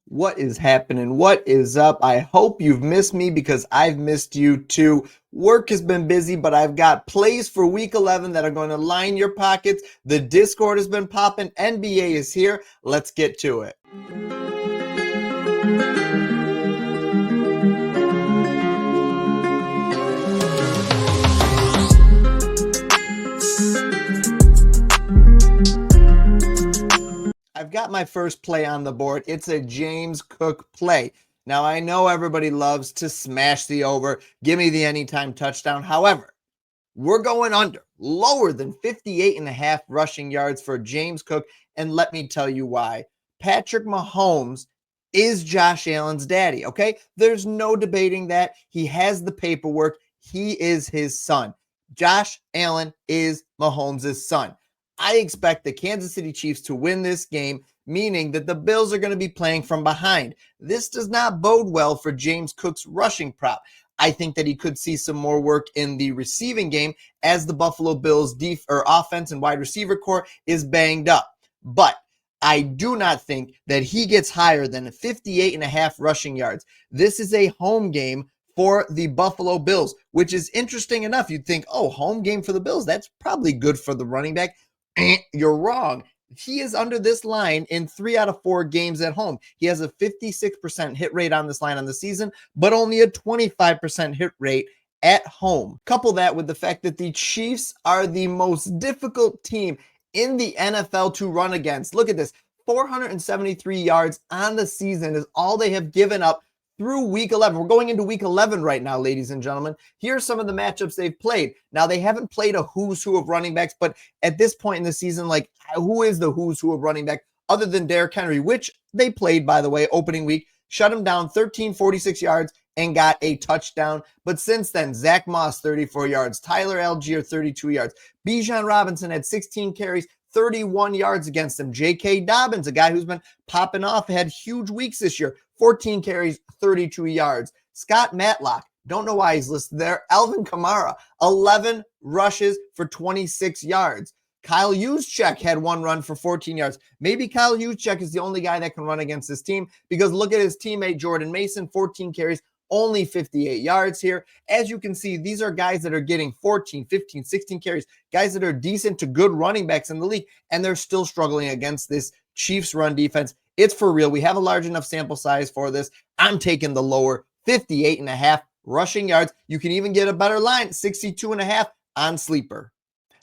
What is happening? What is up? I hope you've missed me because I've missed you too. Work has been busy, but I've got plays for week 11 that are going to line your pockets. The Discord has been popping. NBA is here. Let's get to it. I've got my first play on the board. It's a James Cook play. Now, I know everybody loves to smash the over. Give me the anytime touchdown. However, we're going under, lower than 58.5 rushing yards for James Cook. And let me tell you why. Patrick Mahomes is Josh Allen's daddy, okay? There's no debating that. He has the paperwork. He is his son. Josh Allen is Mahomes' son. I expect the Kansas City Chiefs to win this game, meaning that the Bills are going to be playing from behind. This does not bode well for James Cook's rushing prop. I think that he could see some more work in the receiving game as the Buffalo Bills offense and wide receiver core is banged up. But I do not think that he gets higher than 58.5 rushing yards. This is a home game for the Buffalo Bills, which is interesting enough. You'd think, oh, home game for the Bills, that's probably good for the running back. You're wrong. He is under this line in 3 out of 4 games at home. He has a 56% hit rate on this line on the season, but only a 25% hit rate at home. Couple that with the fact that the Chiefs are the most difficult team in the NFL to run against. Look at this. 473 yards on the season is all they have given up through week 11. We're going into week 11 right now, ladies and gentlemen. Here are some of the matchups they've played. Now, they haven't played a who's who of running backs, but at this point in the season, like, who is the who's who of running back other than Derrick Henry, which they played, by the way, opening week, shut him down 46 yards and got a touchdown. But since then, Zach Moss, 34 yards, Tyler Algier, 32 yards, Bijan Robinson had 16 carries, 31 yards against him. J.K. Dobbins, a guy who's been popping off, had huge weeks this year, 14 carries, 32 yards. Scott Matlock, don't know why he's listed there. Alvin Kamara, 11 rushes for 26 yards. Kyle Juszczyk had 1 run for 14 yards. Maybe Kyle Juszczyk is the only guy that can run against this team because look at his teammate Jordan Mason, 14 carries, only 58 yards here. As you can see, these are guys that are getting 14, 15, 16 carries, guys that are decent to good running backs in the league, and they're still struggling against this Chiefs run defense. It's for real. We have a large enough sample size for this. I'm taking the lower 58.5 rushing yards. You can even get a better line, 62.5 on Sleeper.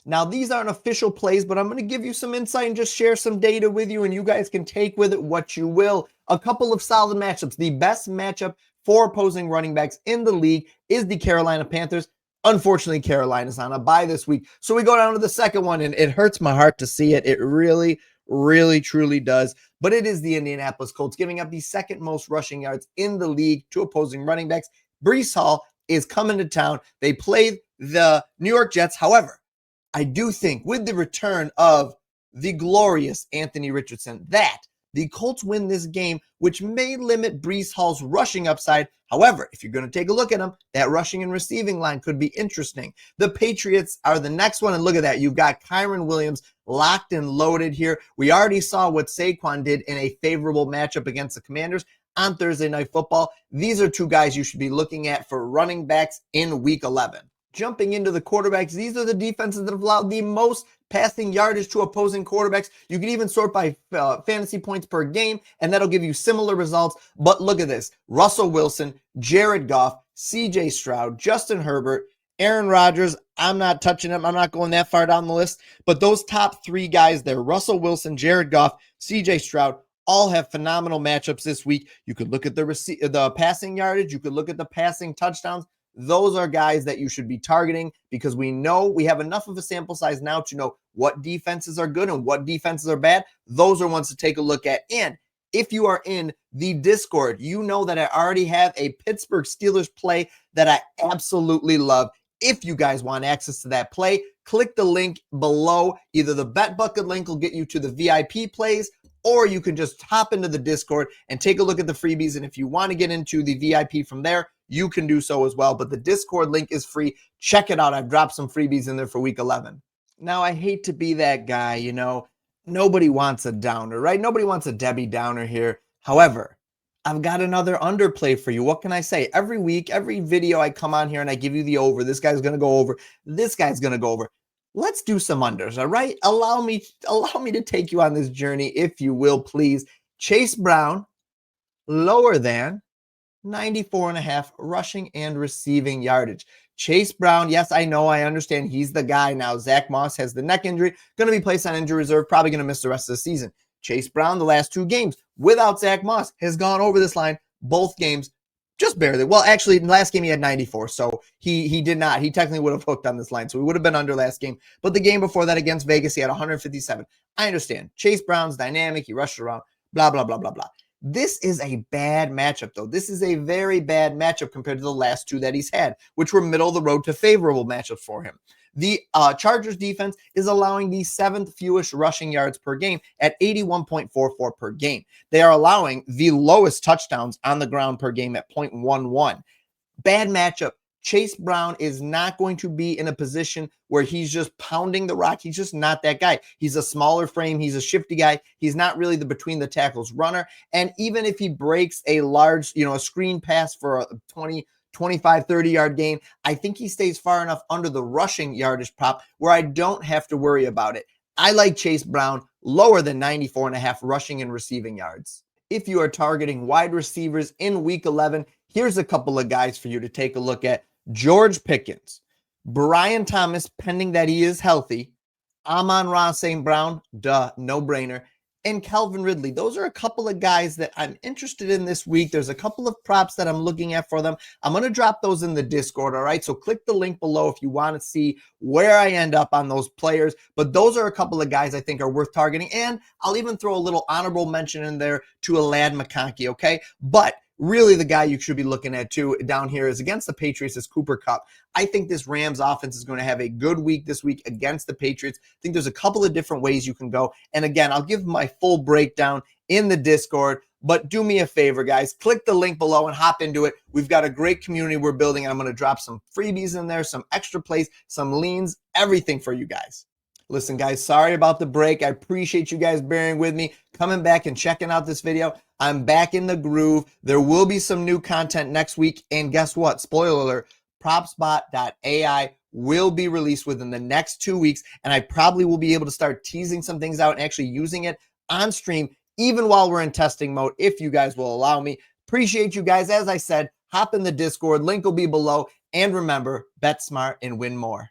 Now, these aren't official plays, but I'm going to give you some insight and just share some data with you, and you guys can take with it what you will. A couple of solid matchups. The best matchup for opposing running backs in the league is the Carolina Panthers. Unfortunately, Carolina's on a bye this week. So we go down to the second one, and it hurts my heart to see it. It really, really, truly does. But it is the Indianapolis Colts giving up the second most rushing yards in the league to opposing running backs. Breece Hall is coming to town. They played the New York Jets. However, I do think with the return of the glorious Anthony Richardson that the Colts win this game, which may limit Breece Hall's rushing upside. However, if you're going to take a look at him, that rushing and receiving line could be interesting. The Patriots are the next one, and look at that. You've got Kyren Williams locked and loaded here. We already saw what Saquon did in a favorable matchup against the Commanders on Thursday Night Football. These are 2 guys you should be looking at for running backs in Week 11. Jumping into the quarterbacks, these are the defenses that have allowed the most passing yardage to opposing quarterbacks. You can even sort by fantasy points per game, and that'll give you similar results. But look at this. Russell Wilson, Jared Goff, C.J. Stroud, Justin Herbert, Aaron Rodgers. I'm not touching him. I'm not going that far down the list. But those top 3 guys there, Russell Wilson, Jared Goff, C.J. Stroud, all have phenomenal matchups this week. You could look at the passing yardage. You could look at the passing touchdowns. Those are guys that you should be targeting because we know we have enough of a sample size now to know what defenses are good and what defenses are bad. Those are ones to take a look at. And if you are in the Discord, you know that I already have a Pittsburgh Steelers play that I absolutely love. If you guys want access to that play, click the link below. Either the Bet Bucket link will get you to the VIP plays, or you can just hop into the Discord and take a look at the freebies. And if you want to get into the VIP from there, you can do so as well. But the Discord link is free. Check it out. I've dropped some freebies in there for week 11. Now, I hate to be that guy, nobody wants a downer, right? Nobody wants a Debbie Downer here. However, I've got another underplay for you. What can I say? Every week, every video I come on here and I give you the over. This guy's going to go over. This guy's going to go over. Let's do some unders, all right? Allow me to take you on this journey, if you will, please. Chase Brown, lower than 94.5 rushing and receiving yardage. Chase Brown, yes, I know, I understand. He's the guy now. Zach Moss has the neck injury, going to be placed on injury reserve, probably going to miss the rest of the season. Chase Brown, the last 2 games without Zach Moss, has gone over this line both games just barely. Well, actually, in the last game he had 94, so he did not. He technically would have hooked on this line, so he would have been under last game. But the game before that against Vegas, he had 157. I understand. Chase Brown's dynamic. He rushed around, blah, blah, blah, blah, blah. This is a bad matchup, though. This is a very bad matchup compared to the last 2 that he's had, which were middle of the road to favorable matchups for him. The Chargers defense is allowing the 7th fewest rushing yards per game at 81.44 per game. They are allowing the lowest touchdowns on the ground per game at 0.11. Bad matchup. Chase Brown is not going to be in a position where he's just pounding the rock. He's just not that guy. He's a smaller frame. He's a shifty guy. He's not really the between the tackles runner. And even if he breaks a large, a screen pass for a 20, 25, 30-yard gain, I think he stays far enough under the rushing yardage prop where I don't have to worry about it. I like Chase Brown lower than 94.5 rushing and receiving yards. If you are targeting wide receivers in week 11, here's a couple of guys for you to take a look at. George Pickens, Brian Thomas, pending that he is healthy, Amon-Ra St. Brown, no-brainer, and Calvin Ridley. Those are a couple of guys that I'm interested in this week. There's a couple of props that I'm looking at for them. I'm going to drop those in the Discord, all right? So click the link below if you want to see where I end up on those players. But those are a couple of guys I think are worth targeting. And I'll even throw a little honorable mention in there to Elad McConkey, okay? But really, the guy you should be looking at too down here is against the Patriots is Cooper Kupp. I think this Rams offense is going to have a good week this week against the Patriots. I think there's a couple of different ways you can go. And again, I'll give my full breakdown in the Discord. But do me a favor, guys. Click the link below and hop into it. We've got a great community we're building. And I'm going to drop some freebies in there, some extra plays, some leans, everything for you guys. Listen, guys, sorry about the break. I appreciate you guys bearing with me, coming back and checking out this video. I'm back in the groove. There will be some new content next week. And guess what? Spoiler alert, PropSpot.ai will be released within the next 2 weeks. And I probably will be able to start teasing some things out and actually using it on stream, even while we're in testing mode, if you guys will allow me. Appreciate you guys. As I said, hop in the Discord. Link will be below. And remember, bet smart and win more.